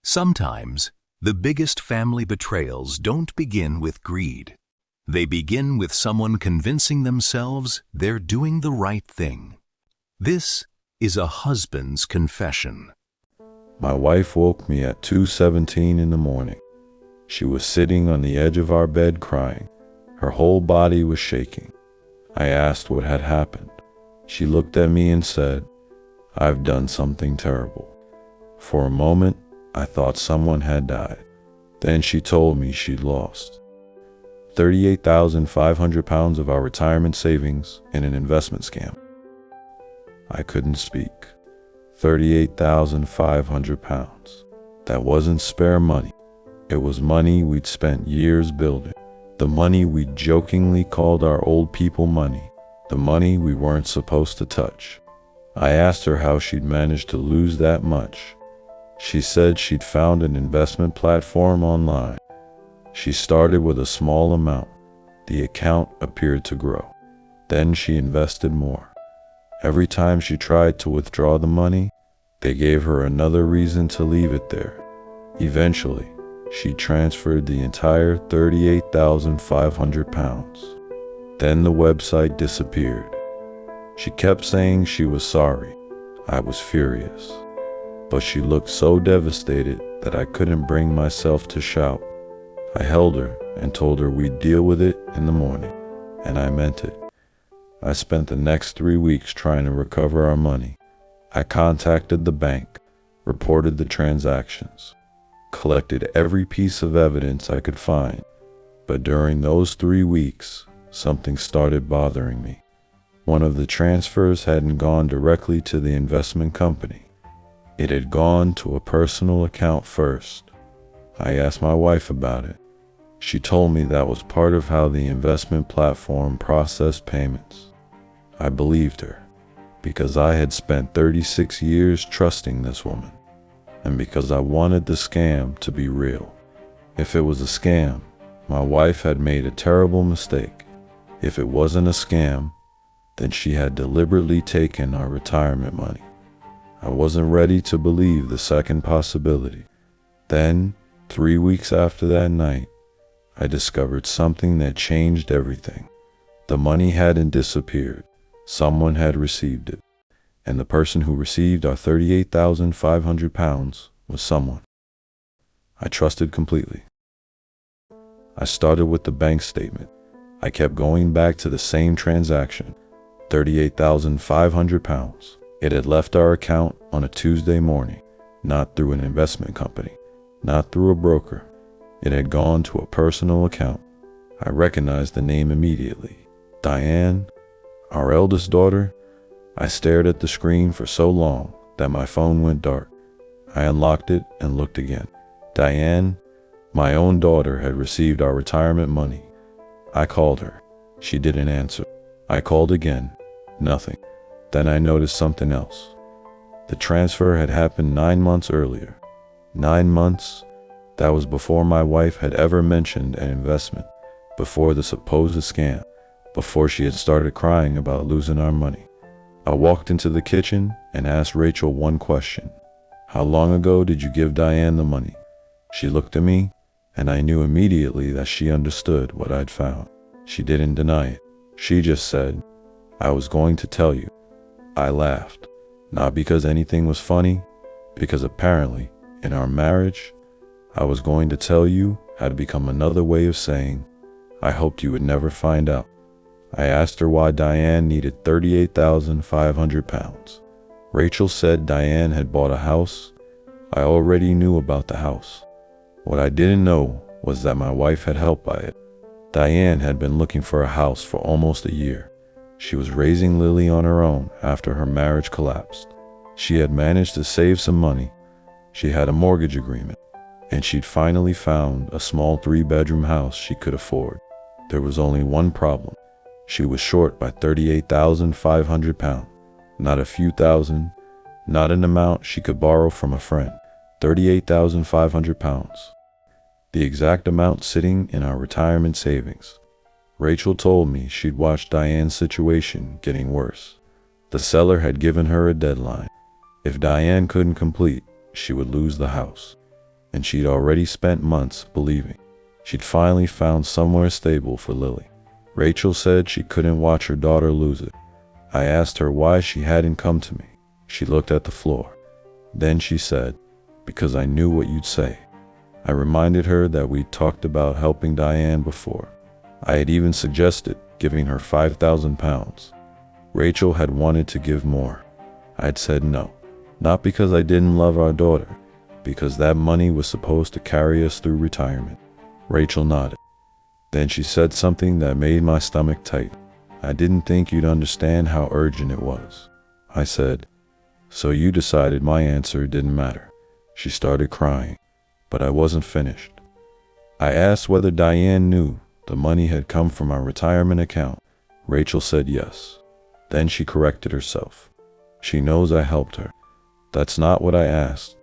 Sometimes, the biggest family betrayals don't begin with greed. They begin with someone convincing themselves they're doing the right thing. This is a husband's confession. My wife woke me at 2:17 in the morning. She was sitting on the edge of our bed crying. Her whole body was shaking. I asked what had happened. She looked at me and said, "I've done something terrible." For a moment, I thought someone had died. Then she told me she'd lost 38,500 pounds of our retirement savings in an investment scam. I couldn't speak. 38,500 pounds. That wasn't spare money. It was money we'd spent years building. The money we jokingly called our old people money. The money we weren't supposed to touch. I asked her how she'd managed to lose that much. She said she'd found an investment platform online. She started with a small amount. The account appeared to grow. Then she invested more. Every time she tried to withdraw the money, they gave her another reason to leave it there. Eventually, she transferred the entire 38,500 pounds. Then the website disappeared. She kept saying she was sorry. I was furious. But she looked so devastated that I couldn't bring myself to shout. I held her and told her we'd deal with it in the morning, and I meant it. I spent the next 3 weeks trying to recover our money. I contacted the bank, reported the transactions, collected every piece of evidence I could find. But during those 3 weeks, something started bothering me. One of the transfers hadn't gone directly to the investment company. It had gone to a personal account first. I asked my wife about it. She told me that was part of how the investment platform processed payments. I believed her, because I had spent 36 years trusting this woman, and because I wanted the scam to be real. If it was a scam, my wife had made a terrible mistake. If it wasn't a scam, then she had deliberately taken our retirement money. I wasn't ready to believe the second possibility. Then, 3 weeks after that night, I discovered something that changed everything. The money hadn't disappeared. Someone had received it. And the person who received our 38,500 pounds was someone I trusted completely. I started with the bank statement. I kept going back to the same transaction, 38,500 pounds. It had left our account on a Tuesday morning, not through an investment company, not through a broker. It had gone to a personal account. I recognized the name immediately. Diane, our eldest daughter. I stared at the screen for so long that my phone went dark. I unlocked it and looked again. Diane, my own daughter, had received our retirement money. I called her. She didn't answer. I called again. Nothing. Then I noticed something else. The transfer had happened 9 months earlier. 9 months? That was before my wife had ever mentioned an investment, before the supposed scam, before she had started crying about losing our money. I walked into the kitchen and asked Rachel one question. "How long ago did you give Diane the money?" She looked at me, and I knew immediately that she understood what I'd found. She didn't deny it. She just said, "I was going to tell you." I laughed, not because anything was funny, because apparently, in our marriage, I was going to tell you had become another way of saying, I hoped you would never find out. I asked her why Diane needed 38,500 pounds. Rachel said Diane had bought a house. I already knew about the house. What I didn't know was that my wife had helped buy it. Diane had been looking for a house for almost a year. She was raising Lily on her own after her marriage collapsed. She had managed to save some money. She had a mortgage agreement, and she'd finally found a small 3-bedroom house she could afford. There was only one problem. She was short by 38,500 pounds. Not a few thousand, not an amount she could borrow from a friend. 38,500 pounds. The exact amount sitting in our retirement savings. Rachel told me she'd watched Diane's situation getting worse. The seller had given her a deadline. If Diane couldn't complete, she would lose the house. and she'd already spent months believing she'd finally found somewhere stable for Lily. Rachel said she couldn't watch her daughter lose it. I asked her why she hadn't come to me. She looked at the floor. Then she said, "Because I knew what you'd say." I reminded her that we'd talked about helping Diane before. I had even suggested giving her £5,000. Rachel had wanted to give more. I had said no, not because I didn't love our daughter, because that money was supposed to carry us through retirement. Rachel nodded. Then she said something that made my stomach tight. "I didn't think you'd understand how urgent it was." I said, "So you decided my answer didn't matter." She started crying, but I wasn't finished. I asked whether Diane knew the money had come from our retirement account. Rachel said yes. Then she corrected herself. "She knows I helped her." "That's not what I asked."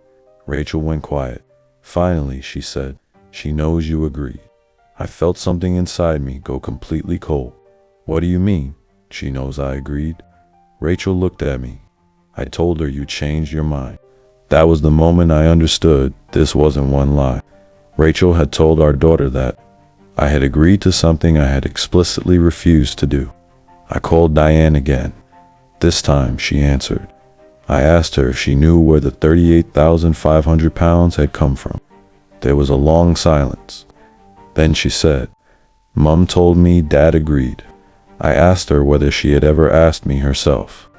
Rachel went quiet. Finally, she said, "She knows you agreed." I felt something inside me go completely cold. "What do you mean, she knows I agreed?" Rachel looked at me. "I told her you changed your mind." That was the moment I understood this wasn't one lie. Rachel had told our daughter that I had agreed to something I had explicitly refused to do. I called Diane again. This time she answered. I asked her if she knew where the £38,500 had come from. There was a long silence. Then she said, "Mom told me Dad agreed." I asked her whether she had ever asked me herself.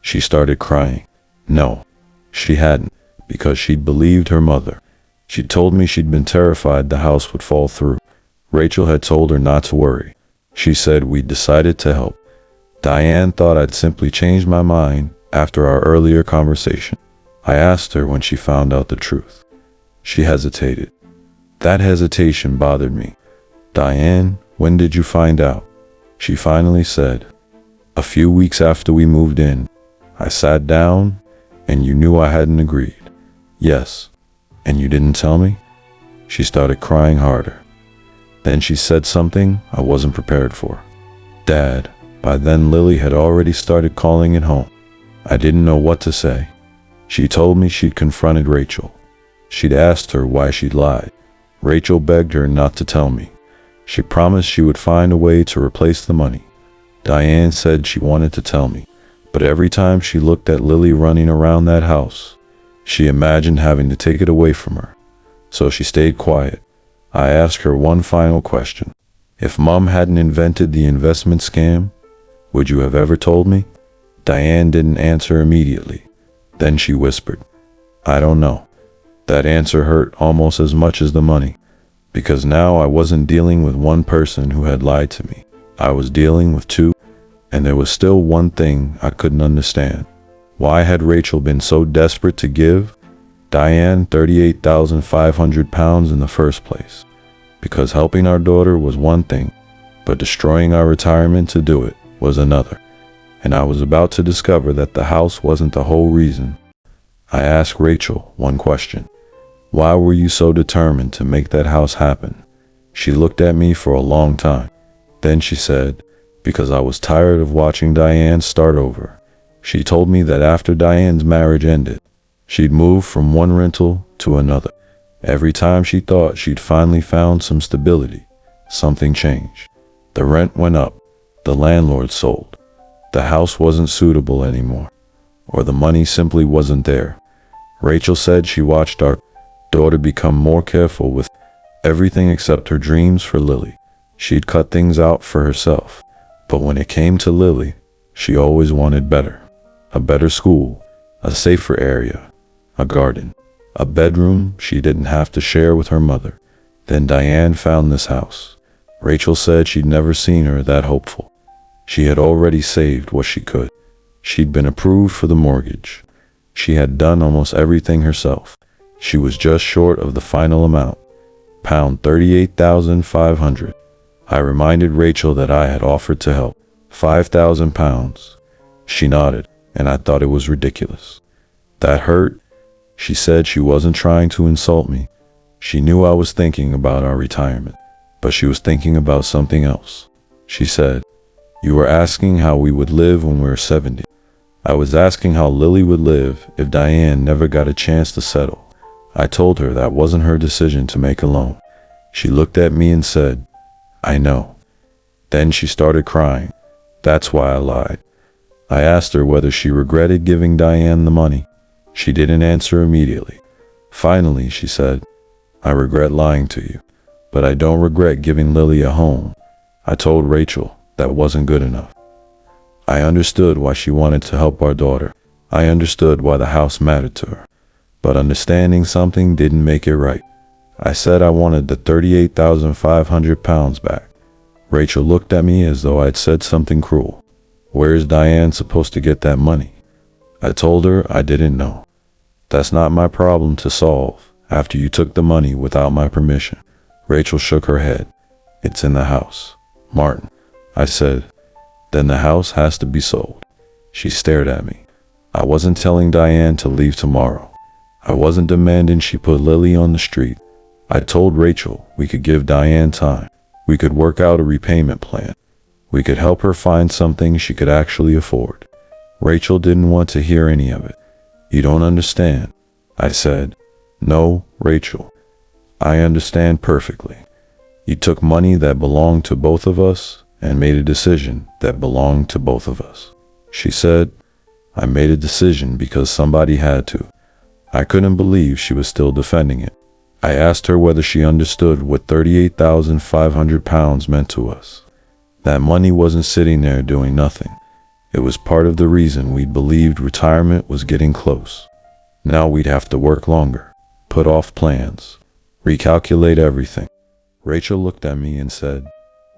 She started crying. No, she hadn't, because she'd believed her mother. She told me she'd been terrified the house would fall through. Rachel had told her not to worry. She said we'd decided to help. Diane thought I'd simply changed my mind after our earlier conversation. I asked her when she found out the truth. She hesitated. That hesitation bothered me. "Diane, when did you find out?" She finally said, "A few weeks after we moved in. I sat down, and you knew I hadn't agreed." "Yes. And you didn't tell me?" She started crying harder. Then she said something I wasn't prepared for. "Dad." By then Lily had already started calling it home. I didn't know what to say. She told me she'd confronted Rachel. She'd asked her why she'd lied. Rachel begged her not to tell me. She promised she would find a way to replace the money. Diane said she wanted to tell me, but every time she looked at Lily running around that house, she imagined having to take it away from her. So she stayed quiet. I asked her one final question. "If Mom hadn't invented the investment scam, would you have ever told me?" Diane didn't answer immediately. Then she whispered, "I don't know." That answer hurt almost as much as the money, because now I wasn't dealing with one person who had lied to me. I was dealing with two, and there was still one thing I couldn't understand. Why had Rachel been so desperate to give Diane £38,500 in the first place? Because helping our daughter was one thing, but destroying our retirement to do it was another. And I was about to discover that the house wasn't the whole reason. I asked Rachel one question. "Why were you so determined to make that house happen?" She looked at me for a long time. Then she said, "Because I was tired of watching Diane start over." She told me that after Diane's marriage ended, she'd moved from one rental to another. Every time she thought she'd finally found some stability, something changed. The rent went up. The landlord sold. The house wasn't suitable anymore, or the money simply wasn't there. Rachel said she watched our daughter become more careful with everything except her dreams for Lily. She'd cut things out for herself, but when it came to Lily, she always wanted better. A better school, a safer area, a garden, a bedroom she didn't have to share with her mother. Then Diane found this house. Rachel said she'd never seen her that hopeful. She had already saved what she could. She'd been approved for the mortgage. She had done almost everything herself. She was just short of the final amount, £38,500. I reminded Rachel that I had offered to help, £5,000. She nodded, and I thought it was ridiculous. That hurt. She said she wasn't trying to insult me. She knew I was thinking about our retirement, but she was thinking about something else. She said, "You were asking how we would live when we were 70. I was asking how Lily would live if Diane never got a chance to settle. I told her that wasn't her decision to make alone. She looked at me and said, "I know." Then she started crying. That's why I lied. I asked her whether she regretted giving Diane the money. She didn't answer immediately. Finally, she said, "I regret lying to you, but I don't regret giving Lily a home." I told Rachel that wasn't good enough. I understood why she wanted to help our daughter. I understood why the house mattered to her. But understanding something didn't make it right. I said I wanted the £38,500 back. Rachel looked at me as though I'd said something cruel. Where is Diane supposed to get that money? I told her I didn't know. That's not my problem to solve after you took the money without my permission. Rachel shook her head. It's in the house, Martin. I said, then the house has to be sold. She stared at me. I wasn't telling Diane to leave tomorrow. I wasn't demanding she put Lily on the street. I told Rachel we could give Diane time. We could work out a repayment plan. We could help her find something she could actually afford. Rachel didn't want to hear any of it. You don't understand, I said. No, Rachel. I understand perfectly. You took money that belonged to both of us and made a decision that belonged to both of us. She said, I made a decision because somebody had to. I couldn't believe she was still defending it. I asked her whether she understood what £38,500 meant to us. That money wasn't sitting there doing nothing. It was part of the reason we believed retirement was getting close. Now we'd have to work longer, put off plans, recalculate everything. Rachel looked at me and said,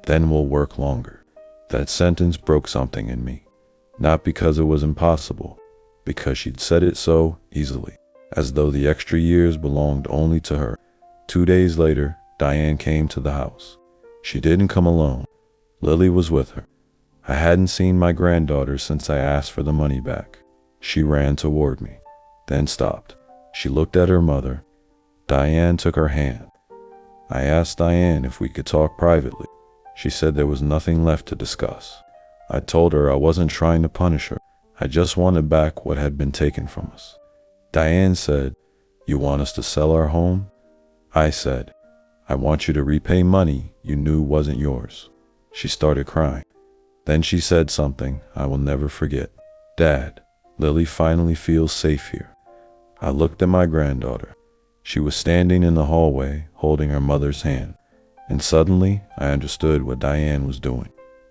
then we'll work longer. That sentence broke something in me. Not because it was impossible, because she'd said it so easily, as though the extra years belonged only to her. 2 days later, Diane came to the house. She didn't come alone. Lily was with her. I hadn't seen my granddaughter since I asked for the money back. She ran toward me, then stopped. She looked at her mother. Diane took her hand. I asked Diane if we could talk privately. She said there was nothing left to discuss. I told her I wasn't trying to punish her. I just wanted back what had been taken from us. Diane said, you want us to sell our home? I said, I want you to repay money you knew wasn't yours. She started crying. Then she said something I will never forget. Dad, Lily finally feels safe here. I looked at my granddaughter. She was standing in the hallway holding her mother's hand. And suddenly I understood what Diane was doing.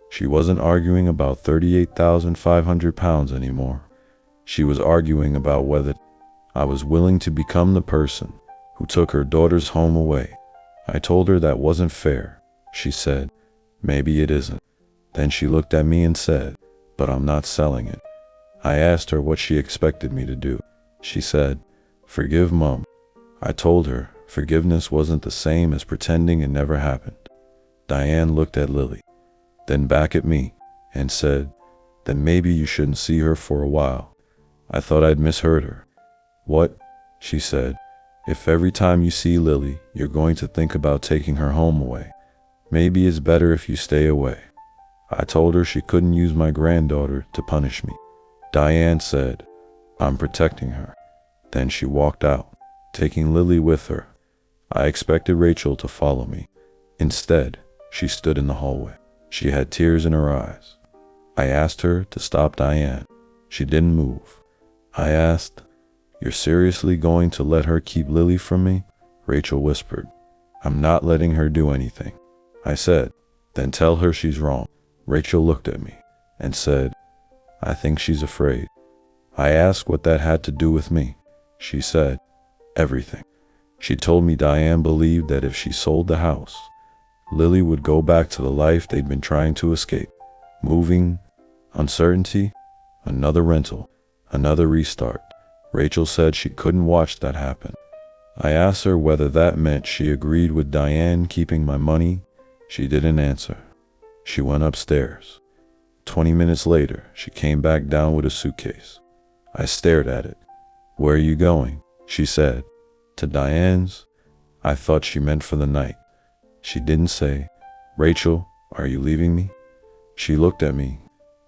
She wasn't arguing about £38,500 anymore. She was arguing about whether I was willing to become the person who took her daughter's home away. I told her that wasn't fair. She said, maybe it isn't. Then she looked at me and said, but I'm not selling it. I asked her what she expected me to do. She said, forgive Mom. I told her forgiveness wasn't the same as pretending it never happened. Diane looked at Lily, then back at me, and said, then maybe you shouldn't see her for a while. I thought I'd misheard her. What? She said, if every time you see Lily, you're going to think about taking her home away, maybe it's better if you stay away. I told her she couldn't use my granddaughter to punish me. Diane said, I'm protecting her. Then she walked out, taking Lily with her. I expected Rachel to follow me. Instead, she stood in the hallway. She had tears in her eyes. I asked her to stop Diane. She didn't move. I asked, you're seriously going to let her keep Lily from me? Rachel whispered, I'm not letting her do anything. I said, then tell her she's wrong. Rachel looked at me and said, I think she's afraid. I asked what that had to do with me. She said, everything. She told me Diane believed that if she sold the house, Lily would go back to the life they'd been trying to escape. Moving, uncertainty, another rental, another restart. Rachel said she couldn't watch that happen. I asked her whether that meant she agreed with Diane keeping my money. She didn't answer. She went upstairs. 20 minutes later, she came back down with a suitcase. I stared at it. Where are you going? She said. To Diane's. I thought she meant for the night. She didn't say, Rachel, are you leaving me? She looked at me,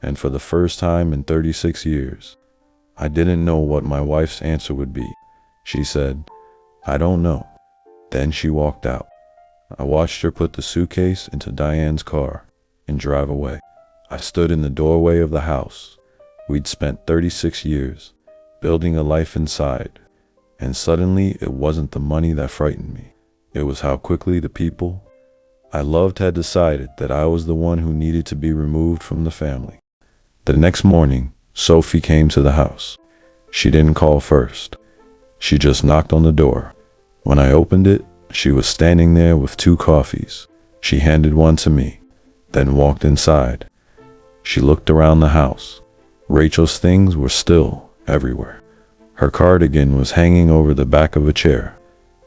and for the first time in 36 years, I didn't know what my wife's answer would be. She said, I don't know. Then she walked out. I watched her put the suitcase into Diane's car and drive away. I stood in the doorway of the house. We'd spent 36 years building a life inside, and suddenly it wasn't the money that frightened me. It was how quickly the people I loved had decided that I was the one who needed to be removed from the family. The next morning, Sophie came to the house. She didn't call first. She just knocked on the door. When I opened it, she was standing there with 2 coffees. She handed one to me, then walked inside. She looked around the house. Rachel's things were still everywhere. Her cardigan was hanging over the back of a chair.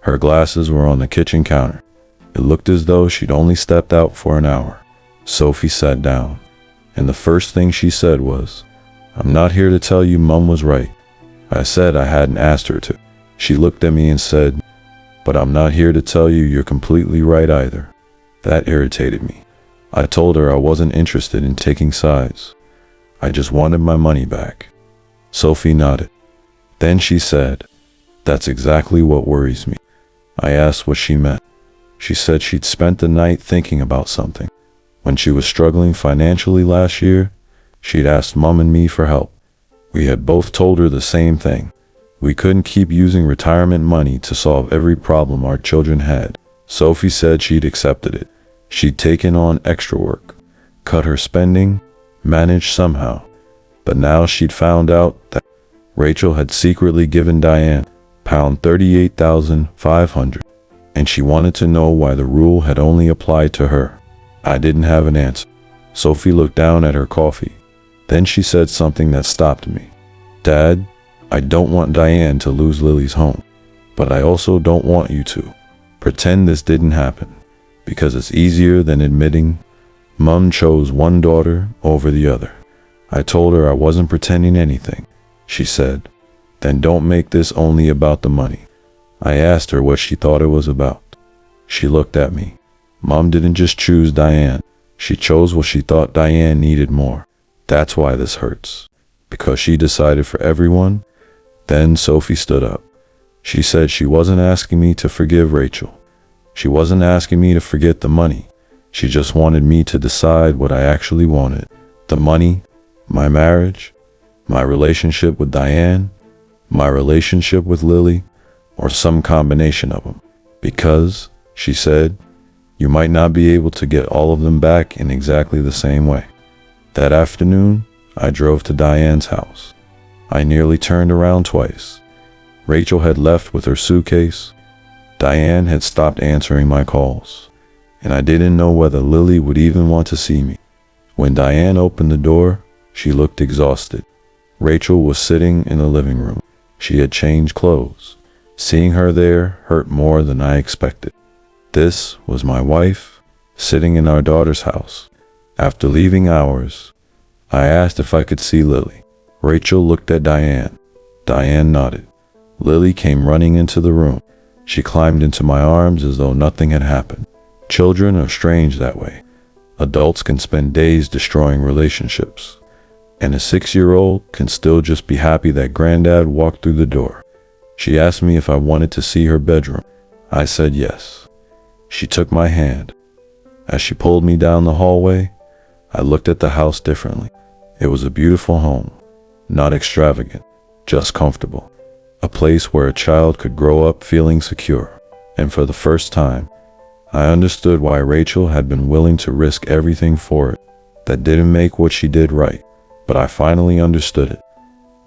Her glasses were on the kitchen counter. It looked as though she'd only stepped out for an hour. Sophie sat down, and the first thing she said was, "I'm not here to tell you Mom was right." I said I hadn't asked her to. She looked at me and said, "But I'm not here to tell you you're completely right either." That irritated me. I told her I wasn't interested in taking sides. I just wanted my money back. Sophie nodded. Then she said, "That's exactly what worries me." I asked what she meant. She said she'd spent the night thinking about something. When she was struggling financially last year, she'd asked Mom and me for help. We had both told her the same thing. We couldn't keep using retirement money to solve every problem our children had. Sophie said she'd accepted it. She'd taken on extra work, cut her spending, managed somehow. But now she'd found out that Rachel had secretly given Diane £38,500, and she wanted to know why the rule had only applied to her. I didn't have an answer. Sophie looked down at her coffee. Then she said something that stopped me. "Dad, I don't want Diane to lose Lily's home, but I also don't want you to pretend this didn't happen, because it's easier than admitting Mom chose one daughter over the other." I told her I wasn't pretending anything. She said, "Then don't make this only about the money." I asked her what she thought it was about. She looked at me. Mom didn't just choose Diane. She chose what she thought Diane needed more. That's why this hurts. Because she decided for everyone. Then Sophie stood up. She said she wasn't asking me to forgive Rachel. She wasn't asking me to forget the money. She just wanted me to decide what I actually wanted. The money, my marriage, my relationship with Diane, my relationship with Lily, or some combination of them. Because, she said, you might not be able to get all of them back in exactly the same way. That afternoon, I drove to Diane's house. I nearly turned around twice. Rachel had left with her suitcase. Diane had stopped answering my calls, and I didn't know whether Lily would even want to see me. When Diane opened the door, she looked exhausted. Rachel was sitting in the living room. She had changed clothes. Seeing her there hurt more than I expected. This was my wife, sitting in our daughter's house. After leaving ours, I asked if I could see Lily. Rachel looked at Diane. Diane nodded. Lily came running into the room. She climbed into my arms as though nothing had happened. Children are strange that way. Adults can spend days destroying relationships, and a 6-year-old can still just be happy that Granddad walked through the door. She asked me if I wanted to see her bedroom. I said yes. She took my hand. As she pulled me down the hallway, I looked at the house differently. It was a beautiful home, not extravagant, just comfortable. A place where a child could grow up feeling secure. And for the first time, I understood why Rachel had been willing to risk everything for it. That didn't make what she did right, but I finally understood it.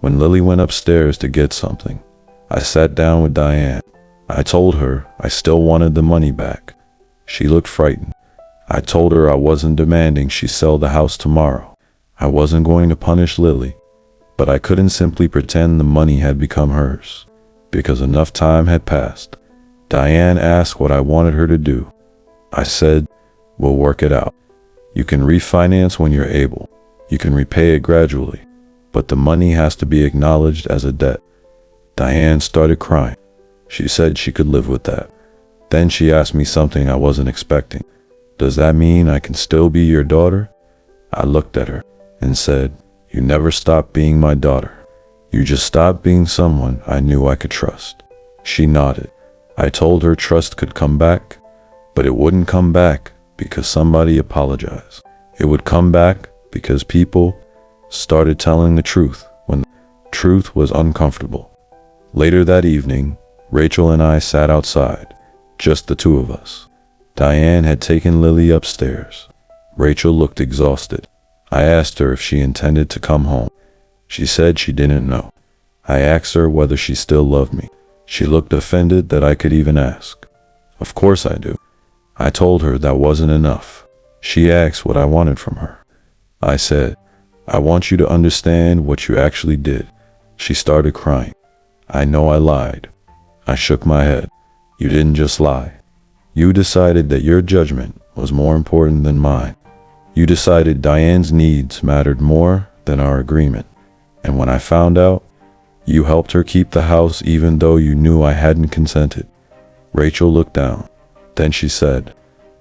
When Lily went upstairs to get something, I sat down with Diane. I told her I still wanted the money back. She looked frightened. I told her I wasn't demanding she sell the house tomorrow. I wasn't going to punish Lily, but I couldn't simply pretend the money had become hers, because enough time had passed. Diane asked what I wanted her to do. I said, "We'll work it out. You can refinance when you're able. You can repay it gradually, but the money has to be acknowledged as a debt." Diane started crying. She said she could live with that. Then she asked me something I wasn't expecting. "Does that mean I can still be your daughter?" I looked at her and said, "You never stopped being my daughter. You just stopped being someone I knew I could trust." She nodded. I told her trust could come back, but it wouldn't come back because somebody apologized. It would come back because people started telling the truth when the truth was uncomfortable. Later that evening, Rachel and I sat outside, just the two of us. Diane had taken Lily upstairs. Rachel looked exhausted. I asked her if she intended to come home. She said she didn't know. I asked her whether she still loved me. She looked offended that I could even ask. Of course I do. I told her that wasn't enough. She asked what I wanted from her. I said, I want you to understand what you actually did. She started crying. I know I lied. I shook my head. You didn't just lie. You decided that your judgment was more important than mine. You decided Diane's needs mattered more than our agreement. And when I found out, you helped her keep the house even though you knew I hadn't consented. Rachel looked down. Then she said,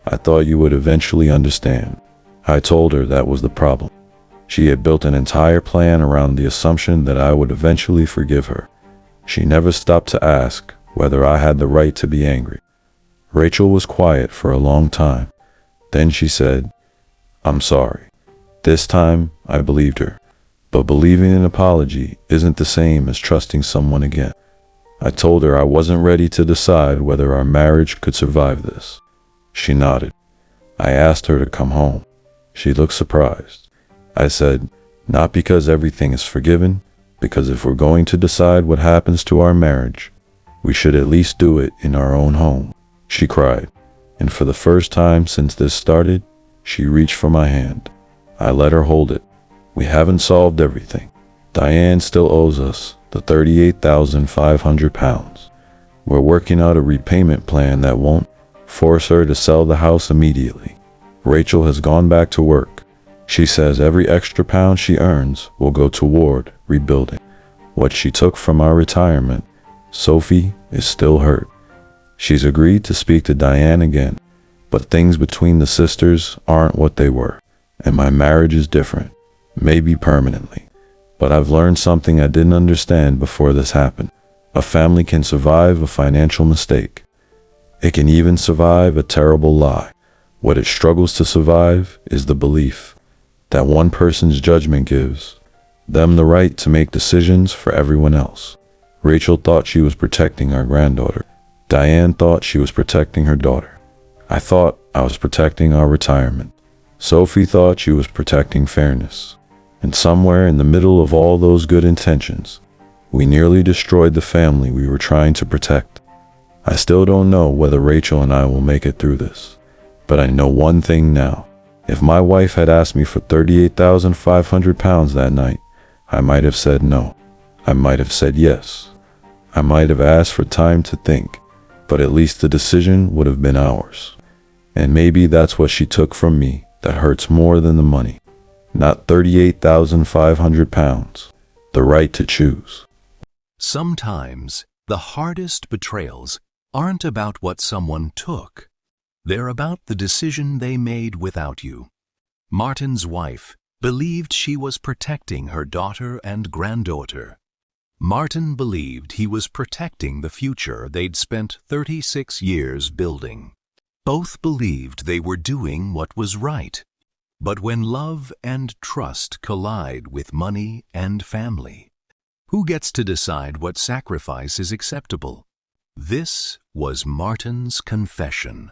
I thought you would eventually understand. I told her that was the problem. She had built an entire plan around the assumption that I would eventually forgive her. She never stopped to ask whether I had the right to be angry. Rachel was quiet for a long time. Then she said, I'm sorry. This time, I believed her. But believing an apology isn't the same as trusting someone again. I told her I wasn't ready to decide whether our marriage could survive this. She nodded. I asked her to come home. She looked surprised. I said, not because everything is forgiven, because if we're going to decide what happens to our marriage, we should at least do it in our own home. She cried, and for the first time since this started, she reached for my hand. I let her hold it. We haven't solved everything. Diane still owes us the £38,500. We're working out a repayment plan that won't force her to sell the house immediately. Rachel has gone back to work. She says every extra pound she earns will go toward rebuilding what she took from our retirement. Sophie is still hurt. She's agreed to speak to Diane again, but things between the sisters aren't what they were, and my marriage is different, maybe permanently. But I've learned something I didn't understand before this happened. A family can survive a financial mistake. It can even survive a terrible lie. What it struggles to survive is the belief that one person's judgment gives them the right to make decisions for everyone else. Rachel thought she was protecting our granddaughter. Diane thought she was protecting her daughter. I thought I was protecting our retirement. Sophie thought she was protecting fairness. And somewhere in the middle of all those good intentions, we nearly destroyed the family we were trying to protect. I still don't know whether Rachel and I will make it through this, but I know one thing now. If my wife had asked me for £38,500 that night, I might have said no. I might have said yes. I might have asked for time to think, but at least the decision would have been ours. And maybe that's what she took from me that hurts more than the money. Not £38,500, the right to choose. Sometimes the hardest betrayals aren't about what someone took. They're about the decision they made without you. Martin's wife believed she was protecting her daughter and granddaughter. Martin believed he was protecting the future they'd spent 36 years building. Both believed they were doing what was right. But when love and trust collide with money and family, who gets to decide what sacrifice is acceptable? This was Martin's confession.